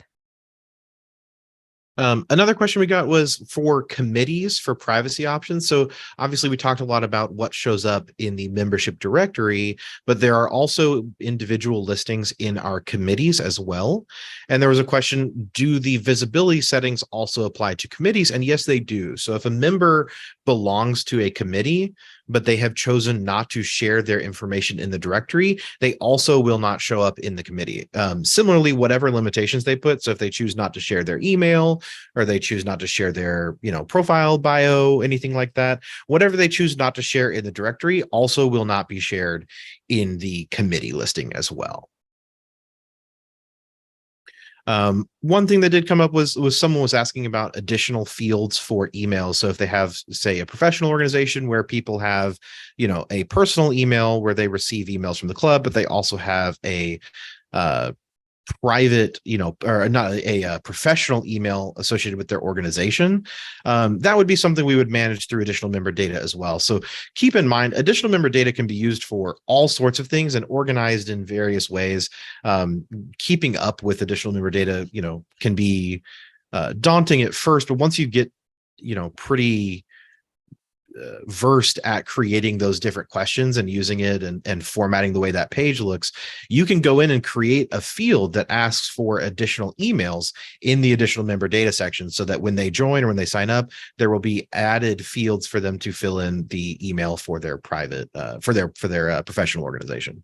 Another question we got was for committees for privacy options. So obviously we talked a lot about what shows up in the membership directory, but there are also individual listings in our committees as well. And there was a question, do the visibility settings also apply to committees? And yes, they do. So if a member belongs to a committee, but they have chosen not to share their information in the directory, they also will not show up in the committee. Similarly, whatever limitations they put, so if they choose not to share their email, or they choose not to share their, profile bio, anything like that, whatever they choose not to share in the directory also will not be shared in the committee listing as well. One thing that did come up was someone was asking about additional fields for emails. So if they have, say, a professional organization where people have, a personal email where they receive emails from the club, but they also have a private, or not a professional email associated with their organization, that would be something we would manage through additional member data as well. So keep in mind, additional member data can be used for all sorts of things and organized in various ways. Keeping up with additional member data, can be daunting at first, but once you get, pretty versed at creating those different questions and using it and formatting the way that page looks, you can go in and create a field that asks for additional emails in the additional member data section, so that when they join or when they sign up, there will be added fields for them to fill in the email for their private, for their professional organization.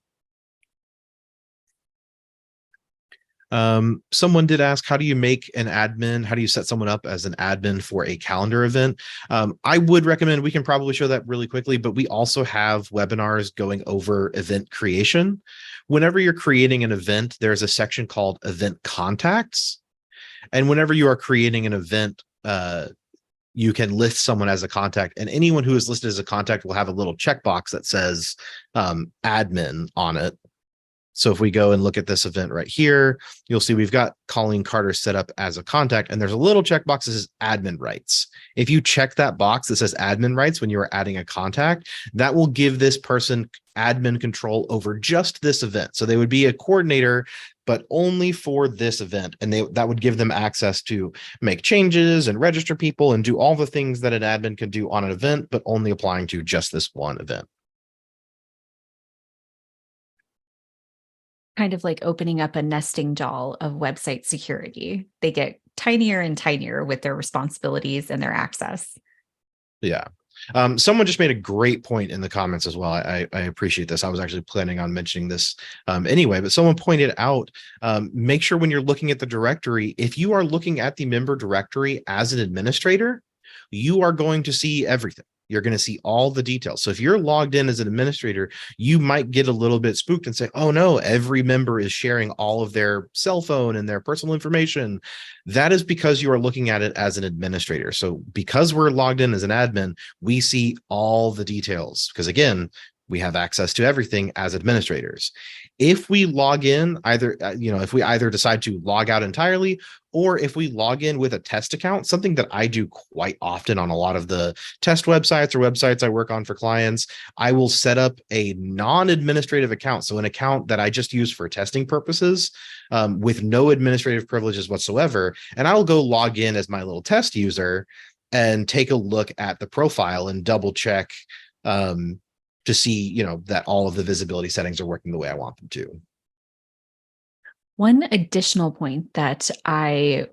Someone did ask, how do you make an admin? How do you set someone up as an admin for a calendar event? I would recommend, we can probably show that really quickly, but we also have webinars going over event creation. Whenever you're creating an event, there's a section called event contacts. And whenever you are creating an event, you can list someone as a contact, and anyone who is listed as a contact will have a little checkbox that says admin on it. So if we go and look at this event right here, you'll see we've got Colleen Carter set up as a contact, and there's a little checkbox that says admin rights. If you check that box that says admin rights when you are adding a contact, that will give this person admin control over just this event. So they would be a coordinator, but only for this event. And that would give them access to make changes and register people and do all the things that an admin can do on an event, but only applying to just this one event. Kind of like opening up a nesting doll of website security. They get tinier and tinier with their responsibilities and their access. Yeah. Someone just made a great point in the comments as well. I appreciate this. I was actually planning on mentioning this anyway, but someone pointed out, make sure when you're looking at the directory, if you are looking at the member directory as an administrator, you are going to see everything. You're going to see all the details. So if you're logged in as an administrator, you might get a little bit spooked and say, oh no, every member is sharing all of their cell phone and their personal information. That is because you are looking at it as an administrator. So because we're logged in as an admin, we see all the details, because again, we have access to everything as administrators. If we log in, if we either decide to log out entirely, or if we log in with a test account, something that I do quite often on a lot of the test websites or websites I work on for clients, I will set up a non-administrative account. So an account that I just use for testing purposes, with no administrative privileges whatsoever. And I'll go log in as my little test user and take a look at the profile and double check, to see, that all of the visibility settings are working the way I want them to. One additional point that I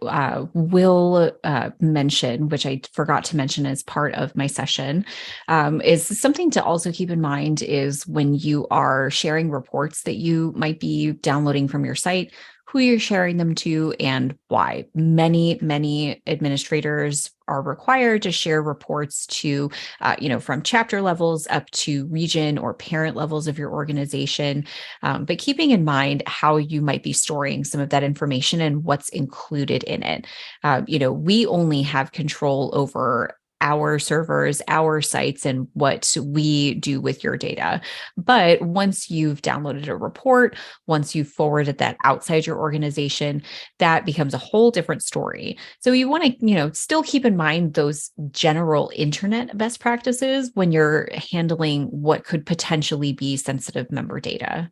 will mention, which I forgot to mention as part of my session, is something to also keep in mind is when you are sharing reports that you might be downloading from your site, who you're sharing them to and why. Many administrators are required to share reports to, from chapter levels up to region or parent levels of your organization. But keeping in mind how you might be storing some of that information and what's included in it. We only have control over our servers, our sites, and what we do with your data. But once you've downloaded a report, once you've forwarded that outside your organization, that becomes a whole different story. So you want to, still keep in mind those general internet best practices when you're handling what could potentially be sensitive member data.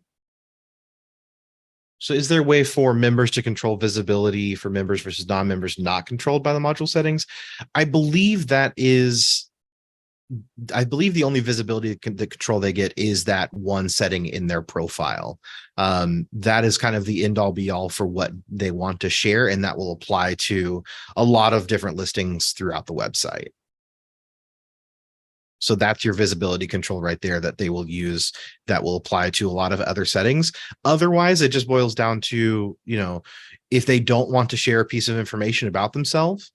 So is there a way for members to control visibility for members versus non-members not controlled by the module settings? I believe that is, I believe the only visibility, the control they get is that one setting in their profile. That is kind of the end all be all for what they want to share. And that will apply to a lot of different listings throughout the website. So that's your visibility control right there that they will use, that will apply to a lot of other settings. Otherwise, it just boils down to, if they don't want to share a piece of information about themselves,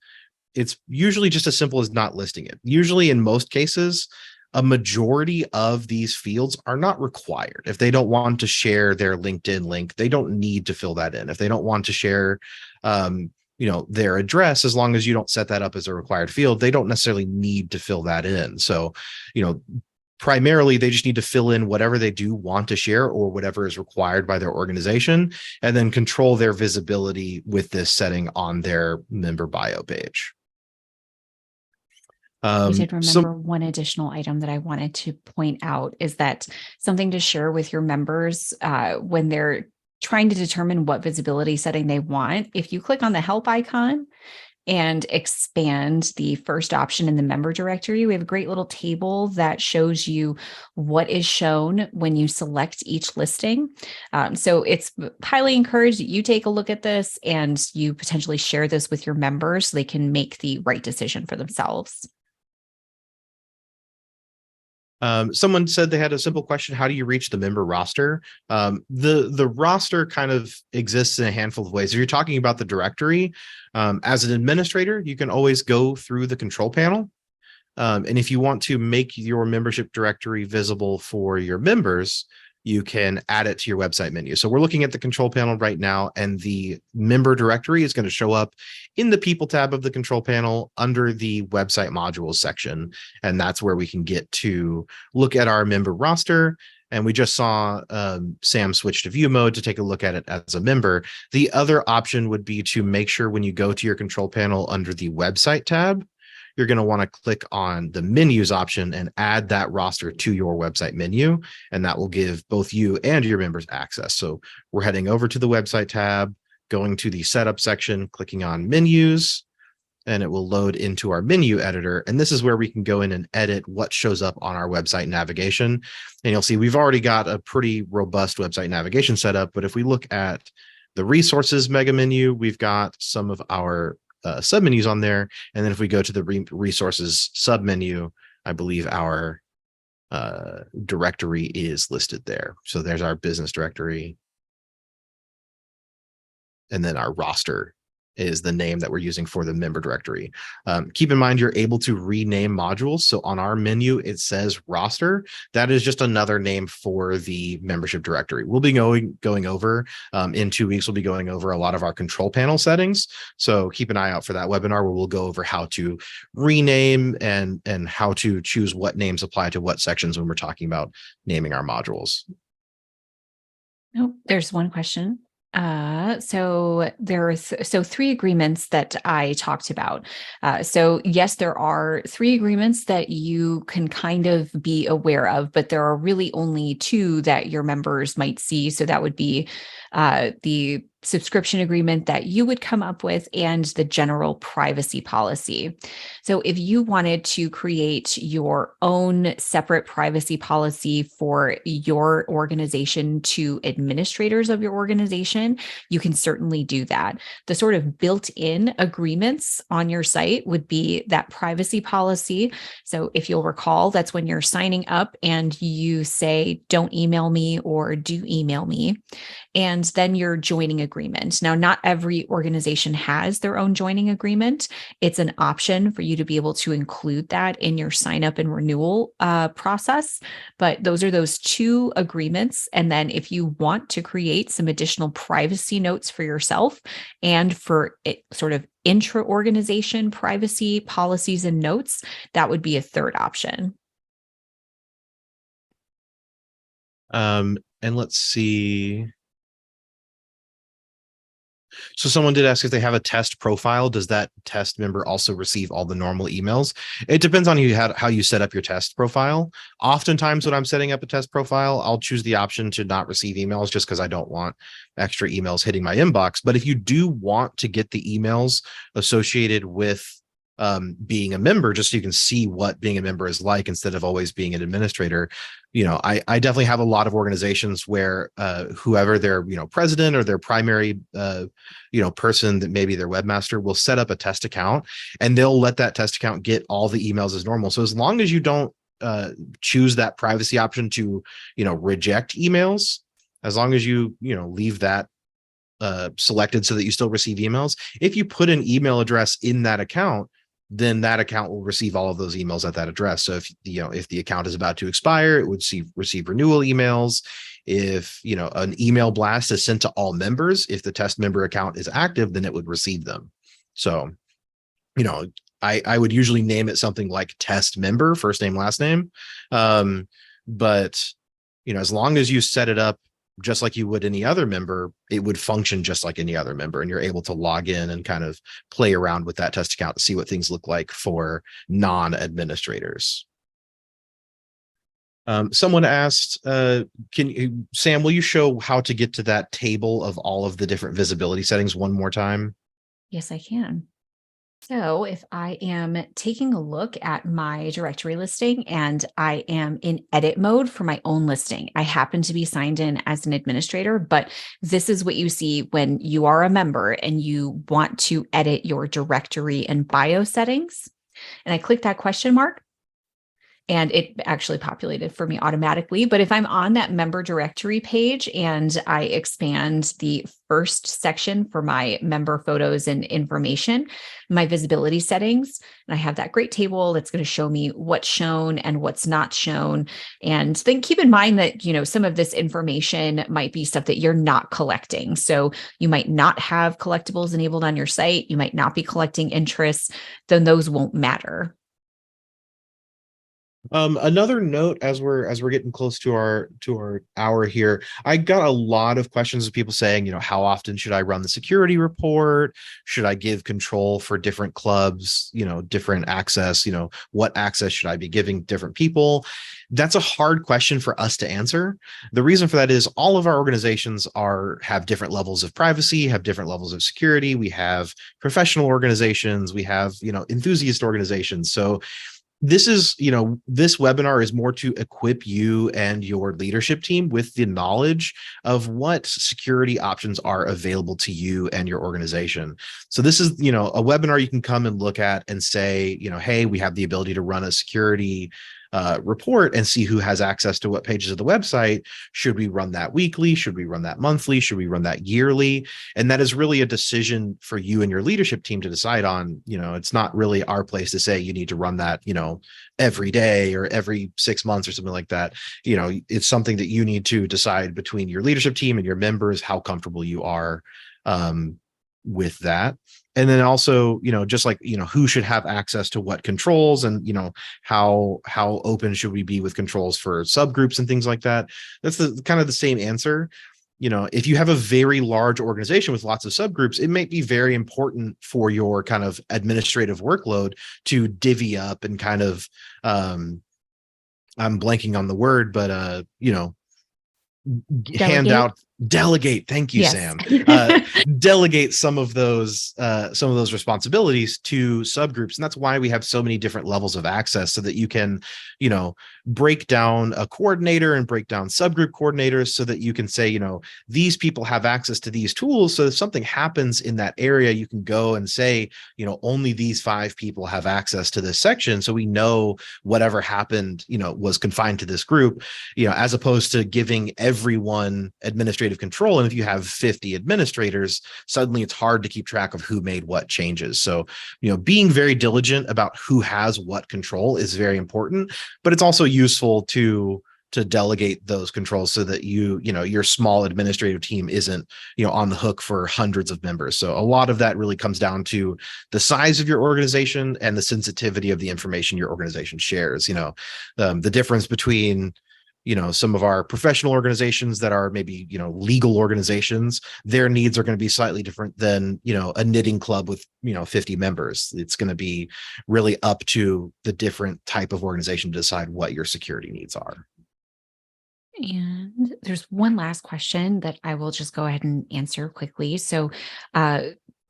it's usually just as simple as not listing it. Usually, in most cases, a majority of these fields are not required. If they don't want to share their LinkedIn link, they don't need to fill that in. If they don't want to share, their address, as long as you don't set that up as a required field, they don't necessarily need to fill that in. So, primarily they just need to fill in whatever they do want to share or whatever is required by their organization, and then control their visibility with this setting on their member bio page. I did remember one additional item that I wanted to point out is that something to share with your members when they're trying to determine what visibility setting they want. If you click on the help icon and expand the first option in the member directory, we have a great little table that shows you what is shown when you select each listing. So it's highly encouraged that you take a look at this and you potentially share this with your members so they can make the right decision for themselves. Someone said they had a simple question: how do you reach the member roster? The roster kind of exists in a handful of ways. If you're talking about the directory, as an administrator, you can always go through the control panel. And if you want to make your membership directory visible for your members, you can add it to your website menu. So we're looking at the control panel right now, and the member directory is going to show up in the people tab of the control panel under the website modules section. And that's where we can get to look at our member roster. And we just saw Sam switch to view mode to take a look at it as a member. The other option would be to make sure when you go to your control panel under the website tab, you're going to want to click on the menus option and add that roster to your website menu. And that will give both you and your members access. So we're heading over to the website tab, going to the setup section, clicking on menus, and it will load into our menu editor. And this is where we can go in and edit what shows up on our website navigation. And you'll see we've already got a pretty robust website navigation setup. But if we look at the resources mega menu, we've got some of our submenus on there. And then if we go to the resources submenu, I believe our directory is listed there. So there's our business directory. And then our roster is the name that we're using for the member directory. Keep in mind, you're able to rename modules. So on our menu, it says roster. That is just another name for the membership directory. We'll be going over in 2 weeks. We'll be going over a lot of our control panel settings. So keep an eye out for that webinar where we'll go over how to rename and how to choose what names apply to what sections when we're talking about naming our modules. Oh, there's one question. So there are 3 agreements that I talked about. So yes, there are 3 agreements that you can kind of be aware of, but there are really only 2 that your members might see. So that would be the subscription agreement that you would come up with and the general privacy policy. So if you wanted to create your own separate privacy policy for your organization to administrators of your organization, you can certainly do that. The sort of built-in agreements on your site would be that privacy policy. So if you'll recall, that's when you're signing up and you say, don't email me or do email me. And then your joining agreement. Now, not every organization has their own joining agreement. It's an option for you to be able to include that in your sign up and renewal process. But those are those 2 agreements. And then if you want to create some additional privacy notes for yourself and for it, sort of intra-organization privacy policies and notes, that would be a 3rd option. And let's see. So someone did ask if they have a test profile. Does that test member also receive all the normal emails? It depends on how you set up your test profile. Oftentimes when I'm setting up a test profile, I'll choose the option to not receive emails just because I don't want extra emails hitting my inbox. But if you do want to get the emails associated with being a member, just so you can see what being a member is like instead of always being an administrator, I definitely have a lot of organizations where whoever their president or their primary person that maybe their webmaster will set up a test account, and they'll let that test account get all the emails as normal. So as long as you don't choose that privacy option to reject emails, as long as you leave that selected so that you still receive emails, if you put an email address in that account, then that account will receive all of those emails at that address. So if the account is about to expire, it would receive renewal emails. If an email blast is sent to all members, if the test member account is active, then it would receive them. So I would usually name it something like test member, first name, last name. But as long as you set it up just like you would any other member, it would function just like any other member, and you're able to log in and kind of play around with that test account to see what things look like for non-administrators. Someone asked, Sam, will you show how to get to that table of all of the different visibility settings one more time? Yes, I can. So if I am taking a look at my directory listing and I am in edit mode for my own listing, I happen to be signed in as an administrator, but this is what you see when you are a member and you want to edit your directory and bio settings. And I click that question mark, and it actually populated for me automatically. But if I'm on that member directory page and I expand the first section for my member photos and information, my visibility settings, and I have that great table that's going to show me what's shown and what's not shown. And then keep in mind that, some of this information might be stuff that you're not collecting. So you might not have collectibles enabled on your site. You might not be collecting interests. Then those won't matter. Another note as we're getting close to our hour here, I got a lot of questions of people saying, how often should I run the security report? Should I give control for different clubs, different access, what access should I be giving different people? That's a hard question for us to answer. The reason for that is all of our organizations have different levels of privacy, have different levels of security. We have professional organizations, we have, enthusiast organizations. So this webinar is more to equip you and your leadership team with the knowledge of what security options are available to you and your organization. So this is, a webinar you can come and look at and say, hey, we have the ability to run a security report and see who has access to what pages of the website. Should we run that weekly? Should we run that monthly? Should we run that yearly? And that is really a decision for you and your leadership team to decide on. It's not really our place to say you need to run that, every day or every 6 months or something like that. It's something that you need to decide between your leadership team and your members, how comfortable you are with that. And then also, just like, who should have access to what controls, and, how open should we be with controls for subgroups and things like that. That's the kind of the same answer. If you have a very large organization with lots of subgroups, it might be very important for your kind of administrative workload to divvy up and kind of, I'm blanking on the word, but, hand out, delegate. Thank you, yes. Sam. Delegate some of those responsibilities to subgroups. And that's why we have so many different levels of access, so that you can, break down a coordinator and break down subgroup coordinators, so that you can say, these people have access to these tools. So if something happens in that area, you can go and say, only these 5 people have access to this section. So we know whatever happened, was confined to this group, as opposed to giving everyone administrative control. And if you have 50 administrators, suddenly it's hard to keep track of who made what changes. So, being very diligent about who has what control is very important, but it's also useful to delegate those controls so that your small administrative team isn't, on the hook for hundreds of members. So a lot of that really comes down to the size of your organization and the sensitivity of the information your organization shares. The difference between some of our professional organizations that are maybe, legal organizations, their needs are going to be slightly different than, a knitting club with, 50 members. It's going to be really up to the different type of organization to decide what your security needs are. And there's one last question that I will just go ahead and answer quickly. So,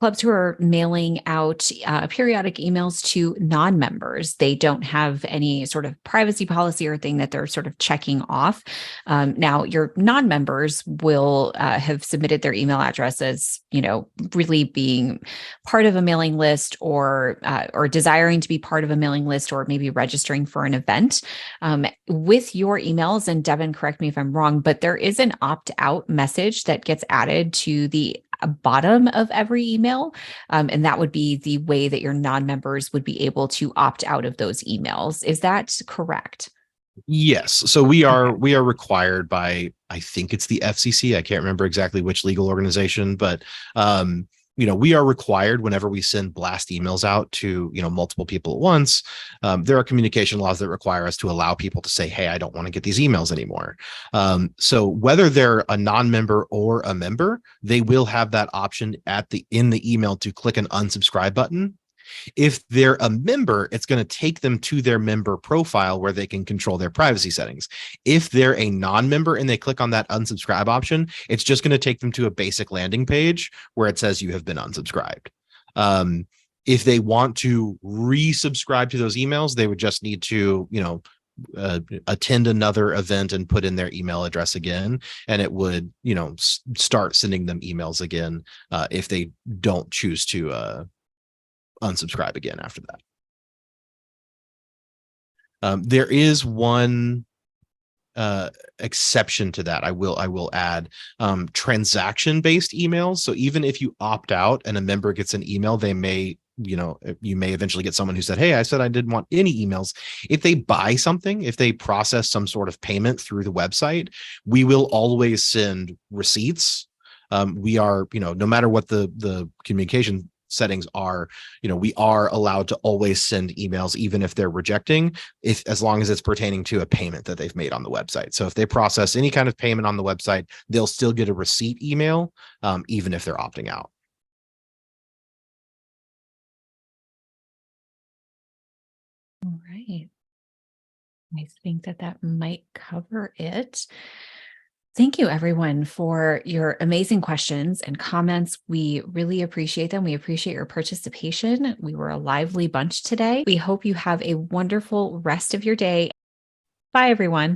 clubs who are mailing out periodic emails to non members, they don't have any sort of privacy policy or thing that they're sort of checking off. Now, your non members will have submitted their email addresses, really being part of a mailing list or desiring to be part of a mailing list or maybe registering for an event. With your emails, and Devin, correct me if I'm wrong, but there is an opt-out message that gets added to the bottom of every email. And that would be the way that your non-members would be able to opt out of those emails. Is that correct? Yes. So we Okay. are we are required by, I think it's the FCC. I can't remember exactly which legal organization, but we are required whenever we send blast emails out to, multiple people at once. There are communication laws that require us to allow people to say, hey, I don't want to get these emails anymore. So whether they're a non-member or a member, they will have that option in the email to click an unsubscribe button. If they're a member, it's going to take them to their member profile where they can control their privacy settings. If they're a non-member and they click on that unsubscribe option, it's just going to take them to a basic landing page where it says you have been unsubscribed. If they want to resubscribe to those emails, they would just need to, attend another event and put in their email address again, and it would, start sending them emails again if they don't choose to unsubscribe again after that. There is one exception to that. I will add transaction-based emails. So even if you opt out and a member gets an email, they may, you may eventually get someone who said, hey, I said I didn't want any emails. If they buy something, if they process some sort of payment through the website, we will always send receipts. We are, no matter what the communication settings are, we are allowed to always send emails, even if they're rejecting, as long as it's pertaining to a payment that they've made on the website. So if they process any kind of payment on the website, they'll still get a receipt email, even if they're opting out. All right. I think that might cover it. Thank you, everyone, for your amazing questions and comments. We really appreciate them. We appreciate your participation. We were a lively bunch today. We hope you have a wonderful rest of your day. Bye, everyone.